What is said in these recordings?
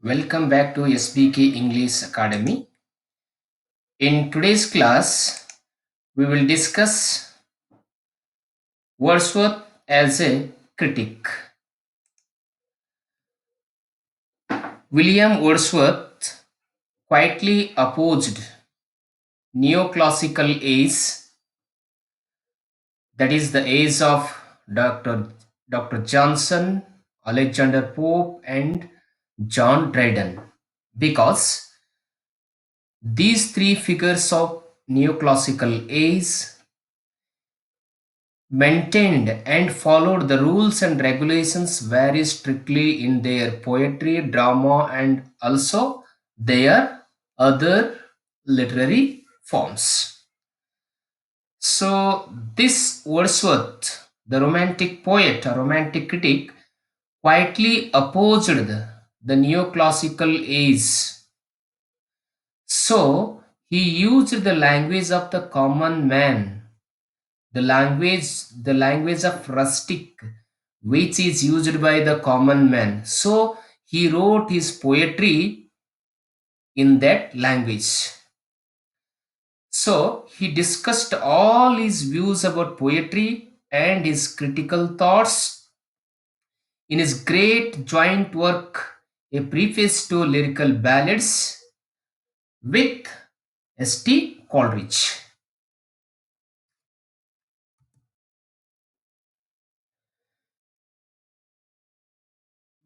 Welcome back to SBK English Academy. In today's class, we will discuss Wordsworth as a critic. William Wordsworth quietly opposed neoclassical age, that is the age of Dr. Johnson, Alexander Pope, and John Dryden, because these three figures of neoclassical age maintained and followed the rules and regulations very strictly in their poetry, drama, and also their other literary forms. So, this Wordsworth, the romantic poet or romantic critic, quietly opposed the neoclassical age. So, he used the language of the common man, the language of rustic, which is used by the common man. So he wrote his poetry in that language. So he discussed all his views about poetry and his critical thoughts in his great joint work, A Preface to Lyrical Ballads, with St. Coleridge.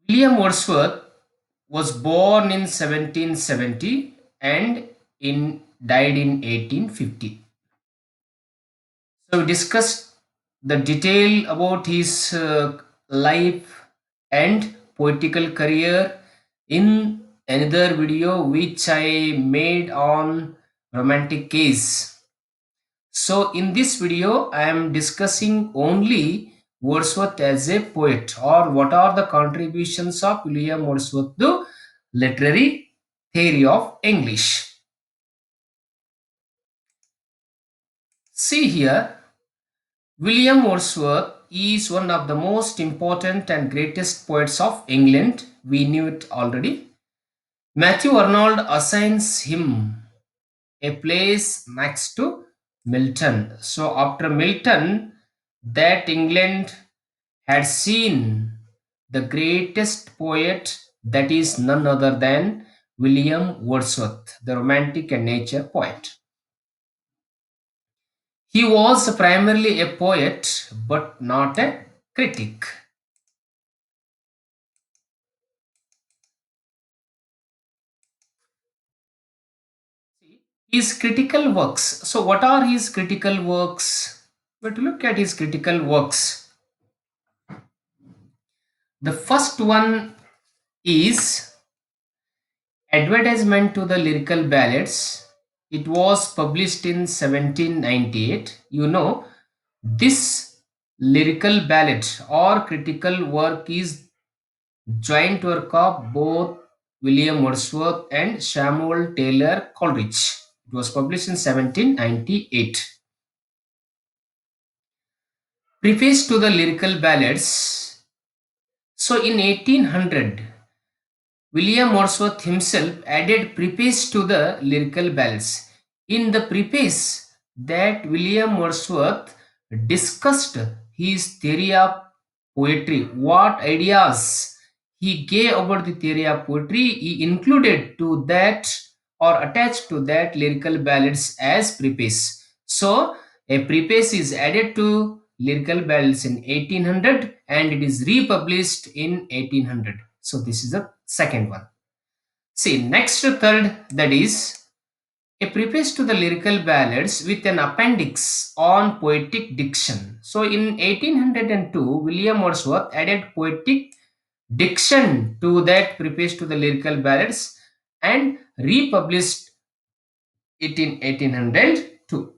William Wordsworth was born in 1770 and died in 1850. So we discussed the detail about his life and poetical career in another video which I made on romantic case. So in this video, I am discussing only Wordsworth as a poet, or what are the contributions of William Wordsworth to literary theory of English. See here, William Wordsworth is one of the most important and greatest poets of England. We knew it already. Matthew Arnold assigns him a place next to Milton. So after Milton, that England had seen the greatest poet, that is none other than William Wordsworth, the romantic and nature poet. He was primarily a poet but not a critic. His critical works. So, what are his critical works? But look at his critical works. The first one is Advertisement to the Lyrical Ballads. It was published in 1798. You know, this lyrical ballad or critical work is joint work of both William Wordsworth and Samuel Taylor Coleridge. It was published in 1798. Preface to the Lyrical Ballads. So in 1800, William Wordsworth himself added preface to the Lyrical Ballads. In the preface, that William Wordsworth discussed his theory of poetry, what ideas he gave about the theory of poetry, he included to that or attached to that lyrical ballads as preface. So a preface is added to lyrical ballads in 1800 and it is republished in 1800. So this is the second one. See, next third, that is a preface to the lyrical ballads with an appendix on poetic diction. So in 1802, William Wordsworth added poetic diction to that preface to the lyrical ballads and republished it in 1802.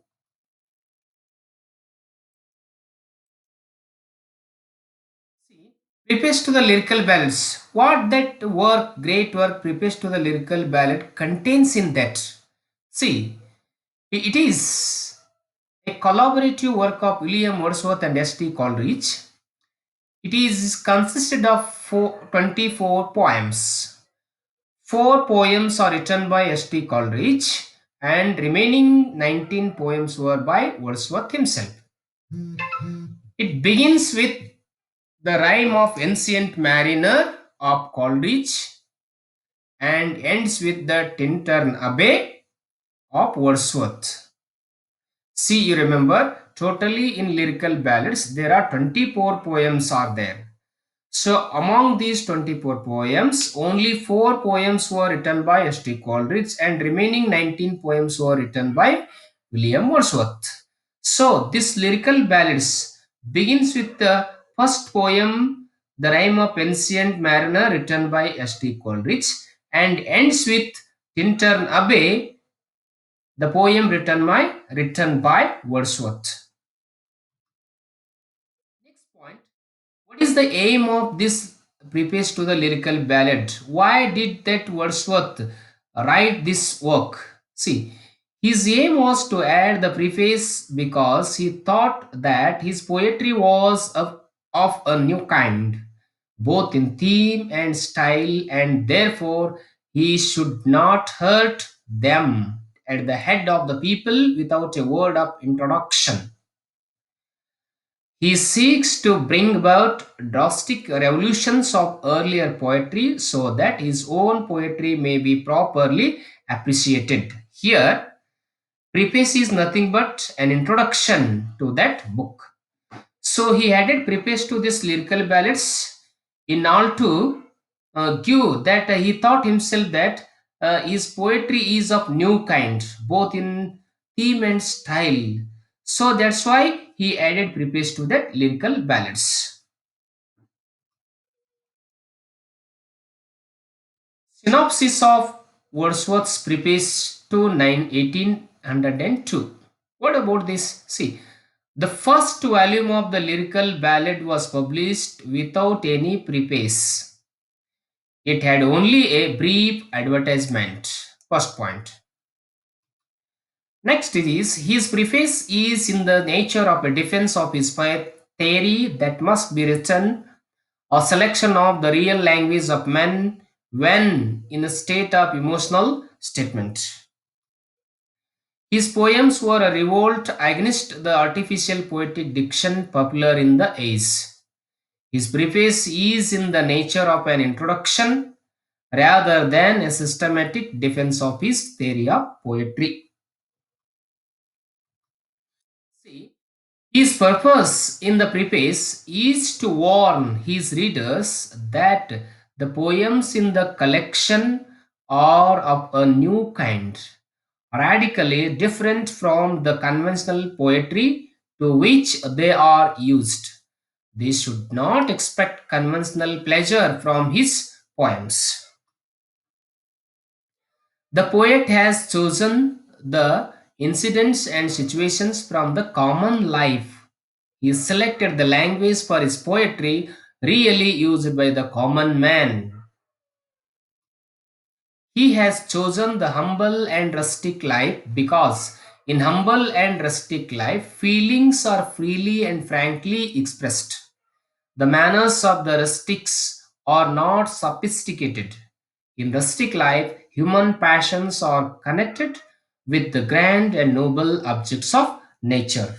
See, preface to the lyrical ballads. What that work, great work, preface to the lyrical ballad contains in that? See, it is a collaborative work of William Wordsworth and S.T. Coleridge. It is consisted of 24 poems. Four poems are written by S.T. Coleridge, and remaining 19 poems were by Wordsworth himself. It begins with the rhyme of Ancient Mariner of Coleridge and ends with the Tintern Abbey of Wordsworth. See, you remember, totally in lyrical ballads, there are 24 poems are there. So among these 24 poems, only 4 poems were written by S.T. Coleridge and remaining 19 poems were written by William Wordsworth. So this lyrical ballads begins with the first poem, The Rime of Ancient Mariner, written by S.T. Coleridge, and ends with Tintern Abbey, the poem written by Wordsworth. Next point. What is the aim of this preface to the lyrical ballad? Why did that Wordsworth write this work? See, his aim was to add the preface because he thought that his poetry was of a new kind, both in theme and style, and therefore he should not hurt them at the head of the people without a word of introduction. He seeks to bring about drastic revolutions of earlier poetry so that his own poetry may be properly appreciated. Here, preface is nothing but an introduction to that book. So he added preface to this lyrical ballads in all to give that he thought himself that his poetry is of new kind, both in theme and style. So that's why he added preface to that lyrical ballads. Synopsis of Wordsworth's preface to 1802. What about this? See, the first volume of the lyrical ballad was published without any preface. It had only a brief advertisement. First point. Next is his preface is in the nature of a defense of his theory that must be written a selection of the real language of men when in a state of emotional statement. His poems were a revolt against the artificial poetic diction popular in the age. His preface is in the nature of an introduction rather than a systematic defense of his theory of poetry. See, his purpose in the preface is to warn his readers that the poems in the collection are of a new kind, radically different from the conventional poetry to which they are used. They should not expect conventional pleasure from his poems. The poet has chosen the incidents and situations from the common life. He selected the language for his poetry really used by the common man. He has chosen the humble and rustic life because in humble and rustic life, feelings are freely and frankly expressed. The manners of the rustics are not sophisticated. In rustic life, human passions are connected with the grand and noble objects of nature.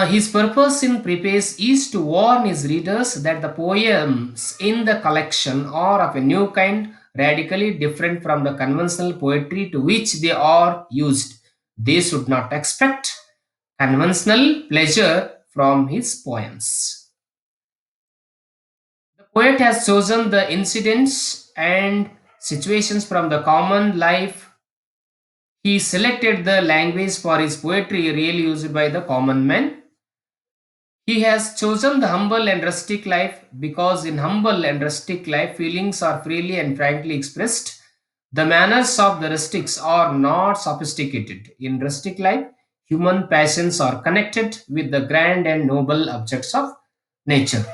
His purpose in preface is to warn his readers that the poems in the collection are of a new kind, radically different from the conventional poetry to which they are used. They should not expect conventional pleasure from his poems. The poet has chosen the incidents and situations from the common life. He selected the language for his poetry really used by the common man. He has chosen the humble and rustic life because in humble and rustic life, feelings are freely and frankly expressed. The manners of the rustics are not sophisticated. In rustic life, human passions are connected with the grand and noble objects of nature.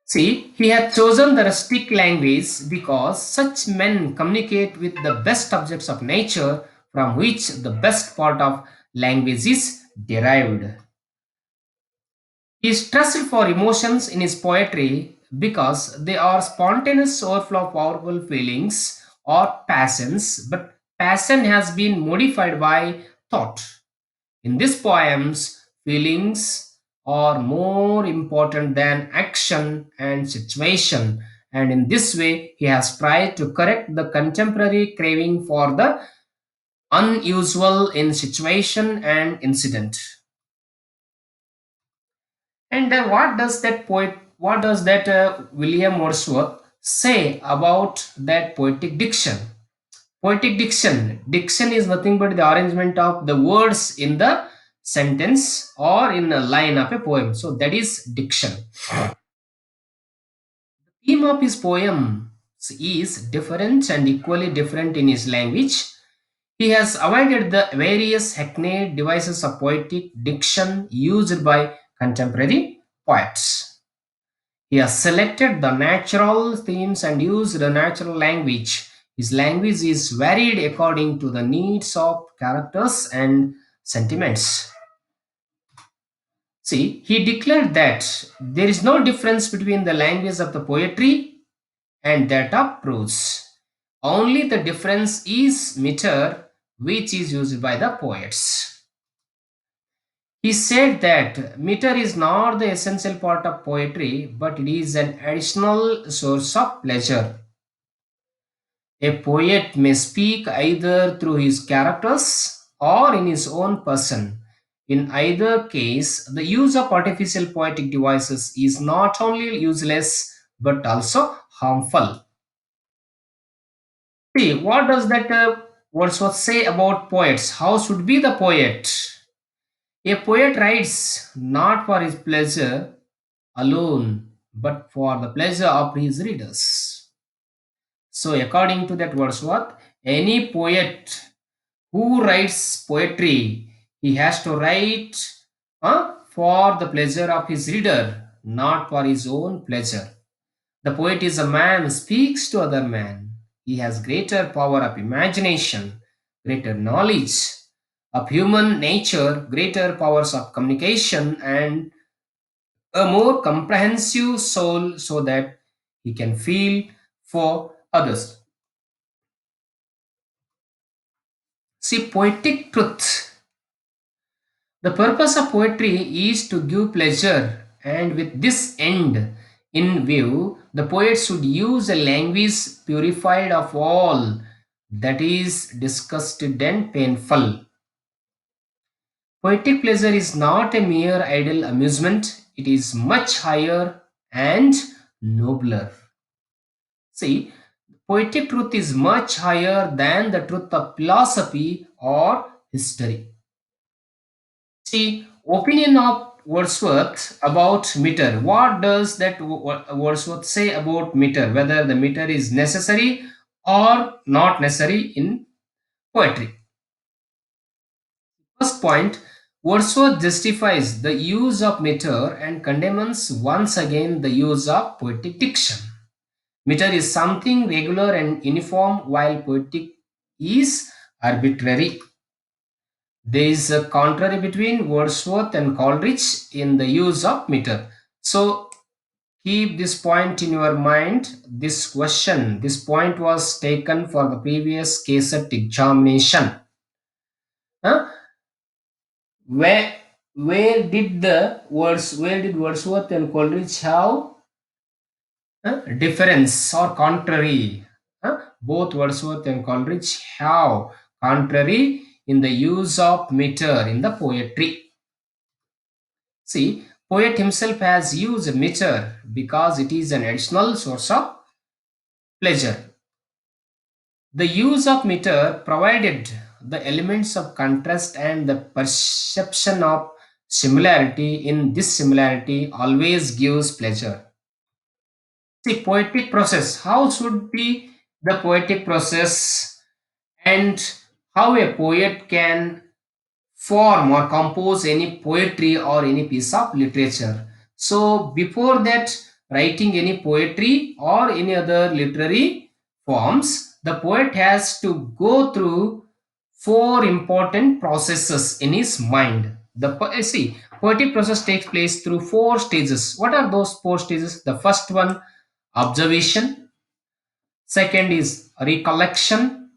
See, he hath chosen the rustic language because such men communicate with the best objects of nature from which the best part of language is derived. He stressed for emotions in his poetry because they are spontaneous overflow of powerful feelings or passions, but passion has been modified by thought. In these poems, feelings are more important than action and situation, and in this way, he has tried to correct the contemporary craving for the unusual in situation and incident. And what does that William Wordsworth say about that poetic diction? Poetic diction. Diction is nothing but the arrangement of the words in the sentence or in a line of a poem. So that is diction. Theme of his poem is different and equally different in his language. He has avoided the various hackneyed devices of poetic diction used by contemporary poets. He has selected the natural themes and used the natural language. His language is varied according to the needs of characters and sentiments. See, he declared that there is no difference between the language of the poetry and that of prose. Only the difference is meter, which is used by the poets. He said that meter is not the essential part of poetry, but it is an additional source of pleasure. A poet may speak either through his characters or in his own person. In either case, the use of artificial poetic devices is not only useless but also harmful. See, what does that Wordsworth say about poets? How should be the poet? A poet writes not for his pleasure alone, but for the pleasure of his readers. So, according to that Wordsworth, any poet who writes poetry, he has to write for the pleasure of his reader, not for his own pleasure. The poet is a man who speaks to other man. He has greater power of imagination, greater knowledge of human nature, greater powers of communication, and a more comprehensive soul so that he can feel for others. See, poetic truth. The purpose of poetry is to give pleasure, and with this end in view, the poet should use a language purified of all that is disgusted and painful. Poetic pleasure is not a mere idle amusement, it is much higher and nobler. See, poetic truth is much higher than the truth of philosophy or history. See, opinion of Wordsworth about meter. What does that Wordsworth say about meter? Whether the meter is necessary or not necessary in poetry. First point, Wordsworth justifies the use of meter and condemns once again the use of poetic diction. Meter is something regular and uniform, while poetic is arbitrary. There is a contrary between Wordsworth and Coleridge in the use of meter. So keep this point in your mind. This point was taken for the previous KSET examination. Huh? Where where did Wordsworth and Coleridge have difference or contrary? Both Wordsworth and Coleridge have contrary in the use of meter in the poetry. See, poet himself has used meter because it is an additional source of pleasure. The use of meter provided the elements of contrast and the perception of similarity. In this similarity always gives pleasure. See, poetic process. How should be the poetic process and how a poet can form or compose any poetry or any piece of literature. So, before that, writing any poetry or any other literary forms, the poet has to go through four important processes in his mind. See, Poetic process takes place through four stages. What are those four stages? The first one, observation. Second is recollection.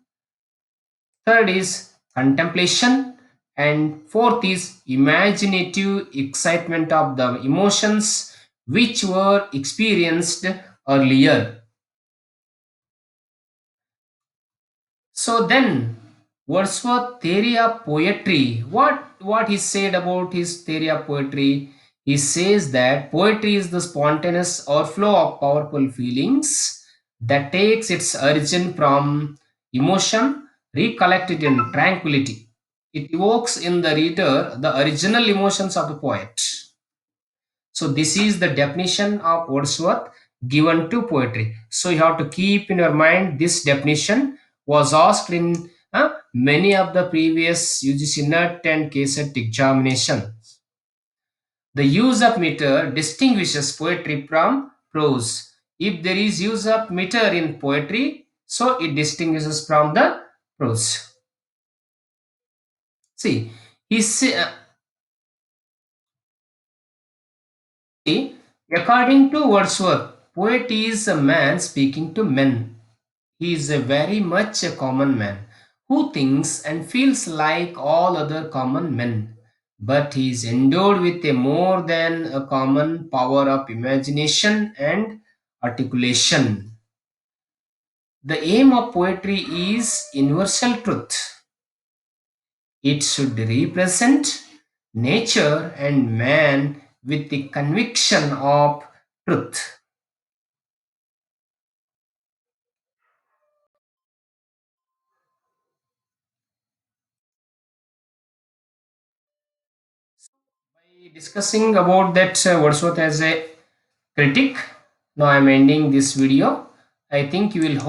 Third is contemplation. And fourth is imaginative excitement of the emotions which were experienced earlier. So then, Wordsworth theory of poetry. What he said about his theory of poetry? He says that poetry is the spontaneous overflow of powerful feelings that takes its origin from emotion, recollected in tranquility. It evokes in the reader the original emotions of the poet. So this is the definition of Wordsworth given to poetry. So you have to keep in your mind this definition was asked in many of the previous UGC NET and KSET examination. The use of meter distinguishes poetry from prose. If there is use of meter in poetry, so it distinguishes from the prose. See, he say, according to Wordsworth, poet is a man speaking to men. He is a very much a common man who thinks and feels like all other common men, but he is endowed with a more than a common power of imagination and articulation. The aim of poetry is universal truth. It should represent nature and man with the conviction of truth. By discussing about that Wordsworth as a critic, now I'm ending this video. I think you will